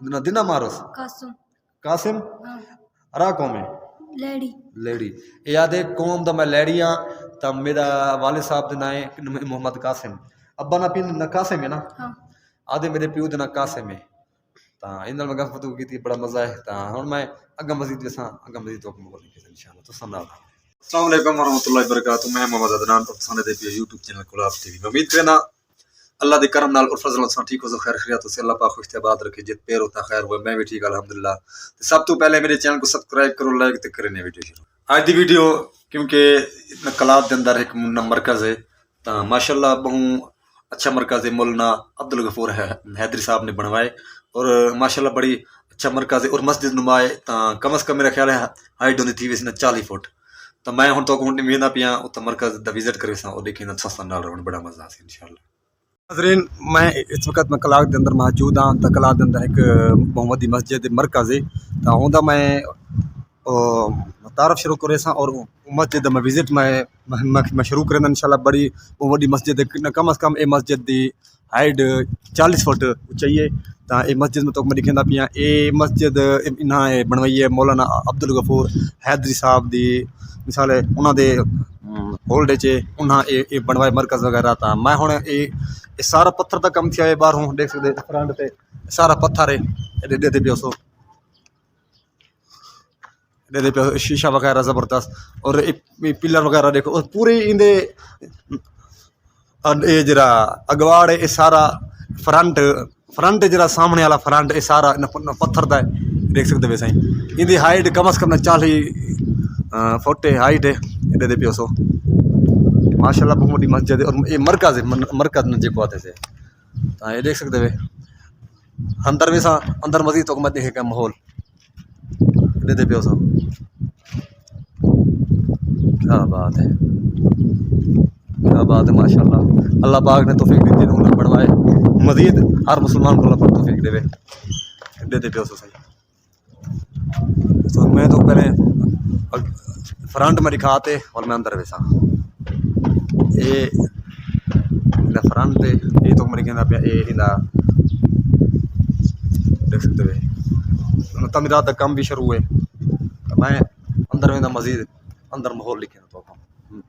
दिना मारस कासम कासिम हाँ अरा कौम है लेडी लेडी याद है कौम दा मैं लेडी हाँ तो मेरा वाले साहब दे नाम है मोहम्मद कासिम अब्बा ना पिन ना कासिम है ना हाँ आदे मेरे प्यो दे ना कासिम है ता इन मैं गफ्तगू की बड़ा मजा है ता हुन मैं अगा मजीद वसा अगा मजीद तो बोल के इंशाल्लाह तो सुना अस्सलाम वालेकुम वरहमतुल्लाहि वबरकातुहू मैं मोहम्मद अदनान तो पसंद दे पे YouTube चैनल गुलाब टीवी उम्मीद करना अल्लाह दे करम नाल और फजल से ठीक हो सो खैर खैरियत से अल्लाह पाक खुशबाद रखे जित पैर होता खैर हुए मैं भी ठीक अल्हम्दुलिल्लाह तो सब तो पहले मेरे चैनल को सब्सक्राइब करो लाइक ते करें वीडियो शुरू आज दी वीडियो क्योंकि कलाब के अंदर एक मरकज है तो माशाल्लाह बहु अच्छा मरकज है मौलाना अब्दुल गफूर हैदरी साहब ने बनवाए और माशाल्लाह बड़ी अच्छा मरकज है और मस्जिद नुमाए तो कम से कम मेरा ख्याल है हाइट होनी थी वैसे 40 फुट तो मैं हूँ तो वेंदा पिया उत मरकज दा विजिट करे और लेकिन सस्ता नाल रहन बड़ा मजा आ इंशाल्लाह नाज़रीन मैं इस वक्त मैं कलाक के अंदर मौजूद हाँ तो कलाक के अंदर एक बहुत वड्डी मस्जिद मरकज़ है तो उनका मैं तारफ़ शुरू करे सा और मस्जिद मैं विजिट मैं शुरू करें इंशाल्लाह बड़ी वड्डी मस्जिद है कम से कम ये मस्जिद की हाइट 40 फुट ऊंचाई है तो ये मस्जिद में तो मैं दिखा पिया ये मस्जिद इन्हें बनवाई है मौलाना अब्दुल गफूर हैदरी साहब की मिसाल उन्होंने होल्ड च उन्हें बनवाए मरकज़ वगैरह था मैं हूँ ये सारा पत्थर का कम थी बाहर हूँ देख सकते फ्रंट पे सारा पत्थर है दे पियो सो दे पियो शीशा वगैरह जबरदस्त और पिलर वगैरह देखो और पूरी इंदे ये जरा अगवाड़ है सारा फ्रंट फ्रंट जरा सामने वाला फ्रंट ये सारा पत्थर का देख सकते वैसे ही इंदी हाइट कम से कम 40 फुट हाइट है दे पियो सो माशाल्लाह बहुत बड़ी मस्जिद है और ये मरकज है मरकज ने जो आते से तो ये देख सकते वे अंदर वैसा अंदर मजीद तो मत देखेगा माहौल दे पियो सो क्या बात है माशाल्लाह अल्लाह पाक ने तौफीक दी उन्होंने बढ़वाए मजीद हर मुसलमान को अल्लाह पाक तौफीक देवे दे पियो सो सही तो मैं तो पहले फ्रंट में दिखाते और मैं अंदर वैसा ये फ्रंट ये तो मेरे कहना पे ये देख सकते हुए तमीरात का काम भी शुरू है तो मैं अंदर में मजीद अंदर माहौल लिखे तो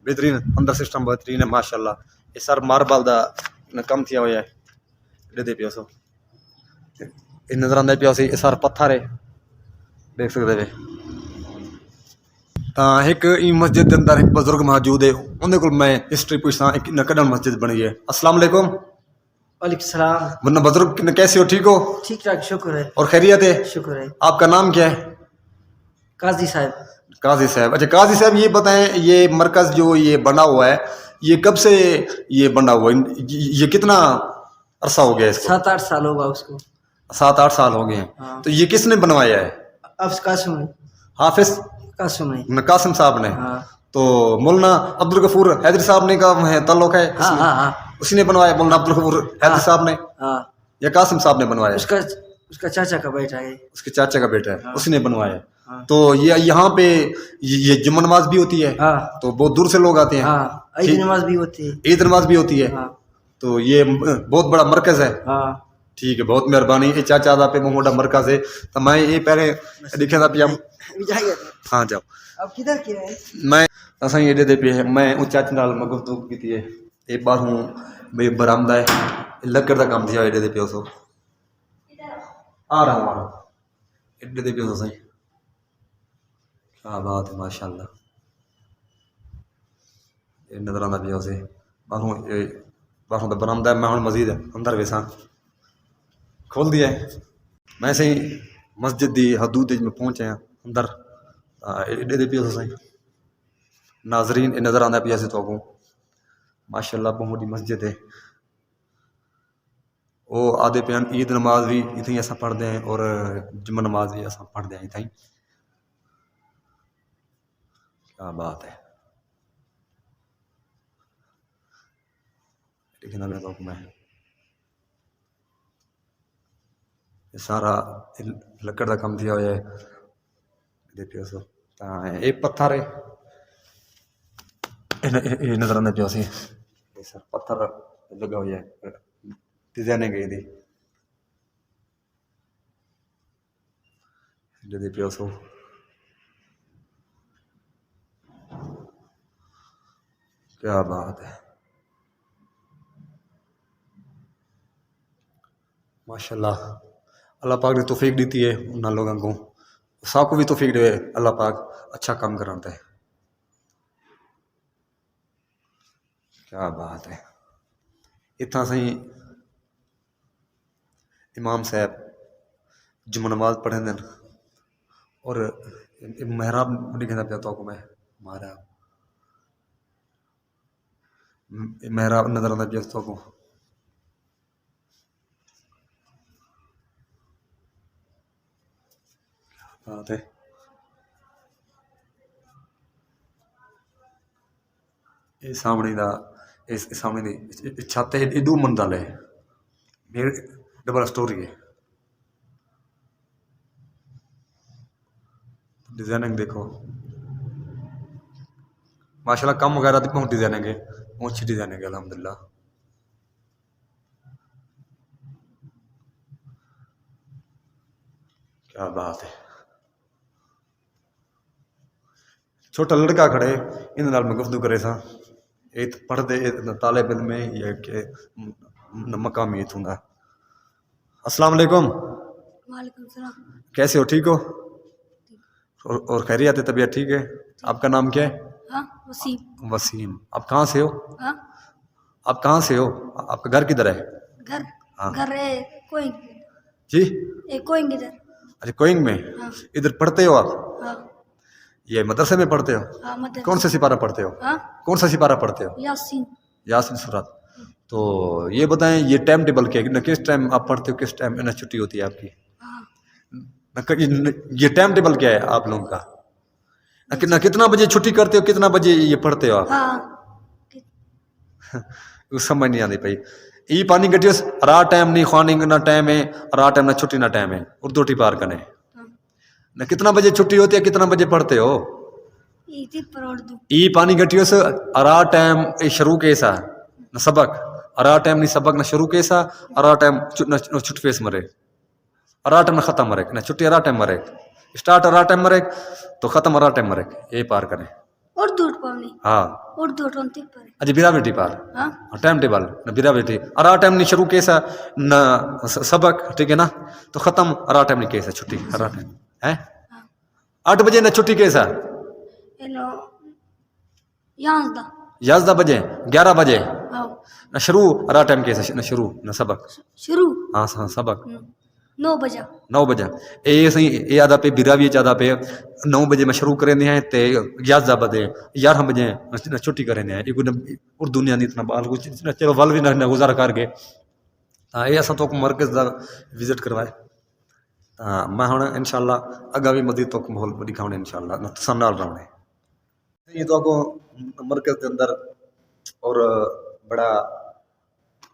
बेहतरीन अंदर सिस्टम बेहतरीन है माशाल्लाह ये सर मार्बल का कम किया हुआ है दे पियो सो नजर आंदा पिया ये सारा पत्थर है देख सकते हुए एक मस्जिद के अंदर एक बुजुर्ग मौजूद है उन्हें को मैं हिस्ट्री पूछता एक कदम मस्जिद बनी है अस्सलाम वालेकुम वालेकुम सलाम वरना बुजुर्ग कैसे हो ठीक हो ठीक ठाक शुक्र है और खैरियत है शुक्र है आपका नाम क्या है काजी साहब काजी साहब अच्छा काजी साहब ये बताएं ये मरकज जो ये बना हुआ है ये कब से ये बना हुआ है ये कितना अरसा हो गया इसको 7-8 साल होगा उसको 7-8 साल हो गए हैं हाँ। तो ये किसने बनवाया है अब कासिम है हाफिज कासिम है कासिम साहब ने हाँ तो मौलाना अब्दुल गफूर हैदरी साहब ने का है ताल्लुक है हाँ हाँ हाँ उसी ने बनवाया मौलाना अब्दुल गफूर हैदरी साहब ने हाँ या कासिम साहब ने बनवाया उसका उसका चाचा का बेटा है उसके चाचा का बेटा है हाँ। उसी ने बनवाया हाँ। तो ये यहाँ पे ये जुम्मा नमाज भी होती है हाँ तो बहुत दूर से लोग आते हैं हाँ ईद नमाज भी होती है ईद नमाज भी होती है हाँ तो ये बहुत बड़ा मरकज है हाँ ठीक है बहुत मेहरबानी ये चाचा दा पे मोटा मरकज है तो मैं ये पहले दिखे था पिया हाँ जाओ अब किधर की है मैं असा ये दे पे है मैं उस चाचा नाल मैं गुफ्तगू की थी एक बार हूँ भाई बरामदा है लकड़ का काम दिया एडे दे पे सो आ रहा हूँ एडे दे पे सही क्या बात है माशाल्लाह ये नजर आना पिया उसे बाहरों तो बरामदा मैं हूँ मजीद अंदर वैसा खोल दिया है मैं सही मस्जिद की हदूद में पहुंचे हैं अंदर एडे दे पियो सही नाजरीन नजर आना पिया से तो अगों माशाल्लाह बहुत बड़ी मस्जिद है वो आधे पे ईद नमाज भी इतनी असा पढ़ते हैं और जुम्मा नमाज भी असा पढ़ते हैं इतनी क्या बात है लेकिन अगर तो मैं ये सारा लकड़ का काम दिया हुआ है देखियो सो एक पत्थर है ये नजर आना पिया सी सर पत्थर लगा हुआ है डिजाइनिंग गई थी जदे पियो सो क्या बात है माशाल्लाह अल्लाह पाक ने तौफीक दी है उन लोगों को साको भी तौफीक दे अल्लाह पाक अच्छा काम कराता है क्या बात है इतना सही इमाम साहब जुम्मा नमाज पढ़े और मेहराब नहीं कहना पिया तो मैं महाराब मेहराब नजर आना पिया तो को बात है ये सामने दा इस सामने दी छत है ये 2 मंजिल है मेरे डबल स्टोरी है डिजाइनिंग देखो माशाल्लाह कम वगैरह दी बहुत डिजाइनिंग है बहुत अच्छी डिजाइनिंग है अल्हम्दुलिल्लाह क्या बात है छोटा लड़का खड़े इन नाल मैं गुफ्तगू करे सा एक पढ़ते तालिब इल्म में या के मकामी इथूंगा अस्सलाम वालेकुम वालेकुम सलाम। कैसे हो ठीक हो और खैरियत है तबीयत ठीक है आपका नाम क्या है हाँ वसीम। वसीम आप कहाँ से हो हाँ आप कहाँ से हो आपका घर किधर है घर हाँ। घर है कोइंग। जी कोइंग इधर। अच्छा कोइंग में हाँ इधर पढ़ते हो आप हाँ ये मदरसे में पढ़ते हो हाँ मदरसा। कौन सा सिपारा पढ़ते हो हाँ कौन सा सिपारा पढ़ते हो यासीन। यासीन सूरत तो ये बताएं ये टाइम टेबल क्या है न किस टाइम आप पढ़ते हो किस टाइम न छुट्टी होती है आपकी हाँ ये टाइम टेबल क्या है आप लोगों का न कितना बजे छुट्टी करते हो कितना बजे ये पढ़ते हो आप हाँ उस समझ नहीं आती भाई ई पानी गटियो रा टाइम नहीं खाने ना टाइम है रा टाइम ना छुट्टी ना टाइम है उर्दू टी पार करने हाँ। न कितना बजे छुट्टी होती है कितना बजे पढ़ते हो इसी पर उर्दू। ई पानी गटियो से रा टाइम शुरू कैसा न सबक रा टाइम नहीं सबक न शुरू कैसा रा टाइम न छुटफेस मरे रा टाइम न खत्म मरे न छुट्टी रा टाइम मरे स्टार्ट रा टाइम मरे तो खत्म रा टाइम मरे ये पार करें उर्दू पढ़नी। हाँ उर्दू टोंती पर। अच्छा बिरा बेटी पार हाँ टाइम टेबल न बिरा बेटी रा टाइम नहीं शुरू कैसा न सबक ठीक है ना तो खत्म रा टाइम नहीं कैसा छुट्टी रा टाइम है हाँ 8 बजे न छुट्टी कैसा हेलो याज़दा। 11 बजे 11 बजे हाँ न शुरू रा टाइम कैसा न शुरू न सबक शुरू हाँ हाँ सबक 9 बजे। 9 बजे ये सही ये आदा पे बिरावी ज्यादा पे 9 बजे में शुरू करें हैं ते 11 बजे 11 बजे न छुट्टी करें हैं एक उर्दू नहीं आनी इतना बाल कुछ चलो वल भी ना गुजारा करके हाँ ये असा तो मरकज दा विजिट करवाए हाँ मैं हुण इंशाल्लाह अगा भी मजीद तो माहौल दिखाने इंशाल्लाह न तुसां नाल रहने ये तो को मरकज के अंदर और बड़ा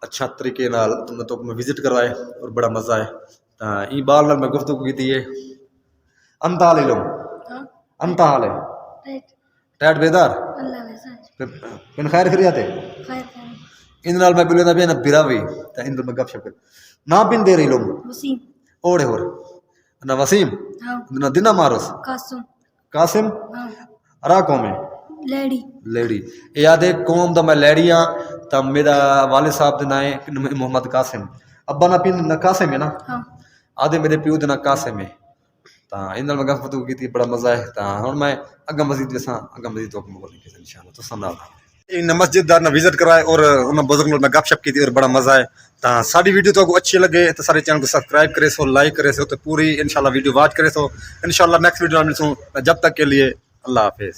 अच्छा तरीके नाल तो मैं विजिट करवाए और बड़ा मजा है ई बाल नाल मैं गुफ्तगू की है अंत हाल इलम हाँ अंत हाल है राइट। टैट बेदार अल्लाह वैसा पिन खैर खरियाते खैर खैर। इन नाल मैं बोले ना बे ना बिरावी ता इन मैं गपशप कर ना पिन दे रही लोम वसीम। ओड़े होर ना वसीम हाँ ना दिना मारोस कासम। कासिम हाँ अरा कौम है लेडी। लेडी याद है कौम दा मैं लेडी हाँ ता मेरा वाले साहब दे नाए मोहम्मद कासिम अब्बा ना पिन ना कासिम है ना हाँ आधे मेरे प्यो दे ना कासिम है ता इन नाल मैं गुफ्तगू की बड़ा मजा है ता हुण मैं अगा मजीद वसा अगा मजीद तो बोलने के इंशाल्लाह तो सुना इन मस्जिद दा ना विजिट कराए और उन बुजुर्ग नाल मैं गपशप की और बड़ा मजा है ता साडी वीडियो तो अच्छी लगे तो सारे चैनल को सब्सक्राइब करे सो लाइक करे सो तो पूरी इंशाल्लाह वीडियो वॉच करे सो इंशाल्लाह नेक्स्ट वीडियो में मिलूं जब तक के लिए अल्लाह हाफिज।